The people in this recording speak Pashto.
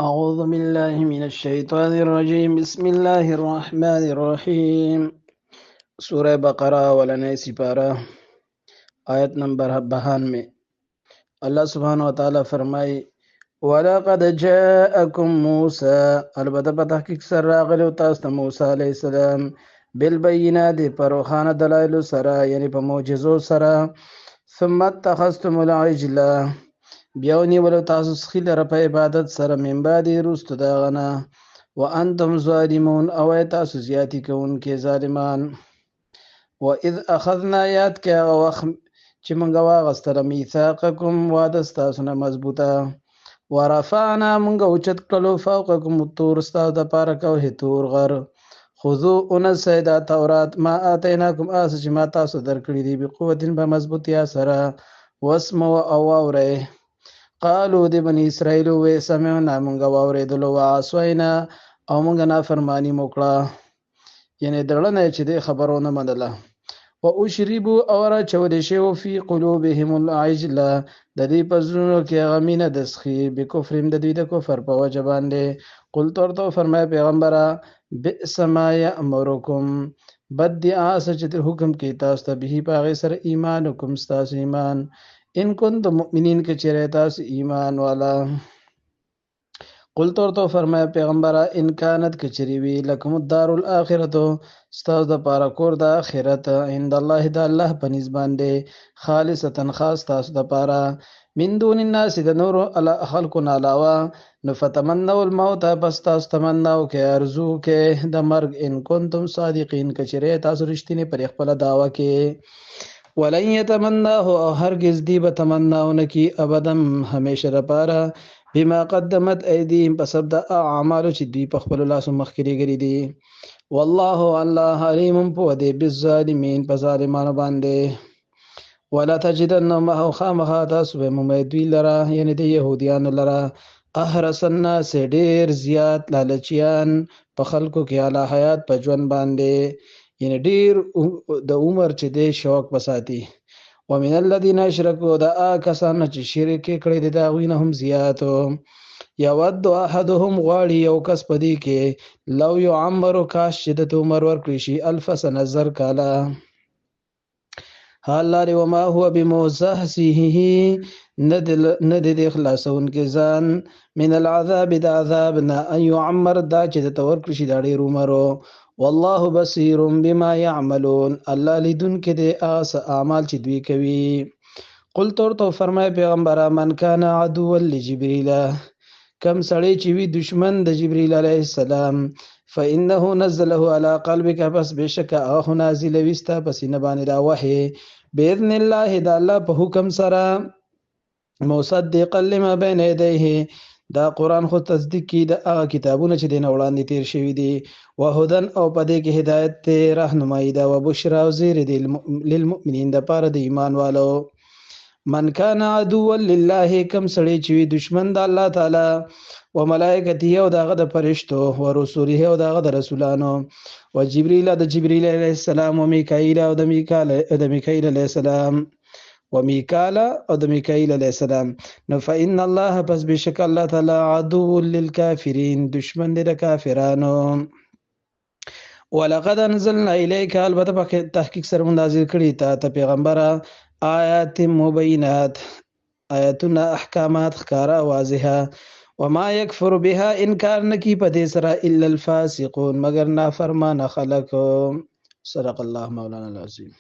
أعوذ بالله من الشيطان الرجيم بسم الله الرحمن الرحيم سورة بقرة ولنئے سپارہ آیت نمبر 52 میں اللہ سبحانہ وتعالی فرمائی وَلَقَدْ جَاءَكُم مُوسَى البتہ بتحقیق سر راغلی تاسو ته موسی علیہ السلام بالبینات پر روښانه دلایل سره یعنی په معجزو سره ثم اتخذتم العجل بیا ونیولو تاسو سخي لره په عبادت سره من بعد وروسته د هغه نه وانتم ظالمون او ای تاسو زیاتي کوونکي ظالمان واذ اخذنا یاد کې هغه وخت چې موږ واغستله میثاقکم واده ستاسو نه مضبوطه ورفعنا موږ اوچت کړلو فوقکم الطور ستاسو دپاره کوهې طور غر خذو انسئ دا تورات ما آتیناکم هغه څه چې ما تاسو درکړي دي بقوتن په مضبوطیا سره واسمعوا او واورئ قالو د بني اسرائیل وې سمعنا مونږ واورېدلو وعصینا او مونږ نافرماني مو کړه یعنې درړنه یې چې دې خبرو نه منله واشربوا او راچولی شوي فی قلوبهم العجل د دې په زړونو کې هغه مینه د سخي بکفرهم د دوی د کفر په وجه باندې قلت ورته وفرمایه پیغمبره بئس ما یأمرکم بد دي هغه څه چې حکم کوي تاسو ته به په هغې سره ایمانکم ستاسو ایمان ان کنتم مؤمنین که چیرې تاسو ایمان والا قلت ورته فرمایا پیغمبره ان کانت که چیرې وي لکم الدار الاخرة ستاسو دپاره کور د آخرت عند الله د الله په نزد باندې خالصتا خاص تاسو دپاره من دون الناس د نورو خلکو نه علاوه نو فتمنوا الموت پس تاسو تمنا وکړئ ارزو کې د مرګ ان کنتم صادقین که چیرې تاسو رښتینې پر خپله دعوه کې ولن يتمناه او هرگز دی به تمنا ونکي ابدا همیشه لپاره بما قدمت ایدیهم په سبب د اعمالو چې دوی په خپلو لاسو مخکې لري دي والله الله علیم پوه دی بالظالمین په ظالمانو باندې ولا تجدنهم خامخا تاسو به مومئ دوی لره یعنې د یهودیانو لره احرس الناس ډېر زیات لالچیان په خلکو کې اعلی حیات په ژوند باندې یعنی ډیر د عمر چې دی شوق بساتي ومن الذين اشركوا دا کسان چې شرک کړي دي دا غوینه هم زیات یود احدهم غواړي یو کس پدې کې لو يعمر کاش چې د عمر ورکړي شي الف سنه زر کاله حال لري وما هو بمزحزحه ند د خلاصون کې ځان من العذاب د عذاب نه ان يعمر دا چې د ورکړي شي دا ډیر عمر والله بصیر بما يعملون الله لیدون کې د اعمال چې دوی کوي قلت ورته فرمای پیغمبره من کان عدو لجبريل کم سړی چې وي دشمن د جبريل علیه السلام فانه نزله على قلبك پس بشک هغه نازل وستا پس نه باندې دا وحی باذن الله د الله په حکم سره مصدقا لما بين يديه دا قرآن خو تصدیق کی د هغه کتابونه چې دین وړاندې تیر شوي دي وهدن او پدې کې هدایت ته راهنمایي ده او بشرا او زیر دي للمؤمنین د پاره د ایمان والو من کان عدو لله کم سړی چې وي دشمن د الله تعالی و ملائکته او دغه د فرشتو او رسوله او دغه د رسولانو و جبرئیل د جبرئیل علیه السلام او میکائیل او د میکائیل علیه السلام ومیکال او د میکائیل علیه السلام نو فإن الله پس بشک الله تعالی عدو للکافرین دشمن دی د کافرانو ولقد انزلنا الیک البته په تحقیق سره نازل کړي ته پیغمبره آیات مبینات آیاتنا احکامات ښکارا واضحه وما یکفر بها انکار نکی په دې سره الا الفاسقون مگر نافرمان خلق صدق الله مولانا العظیم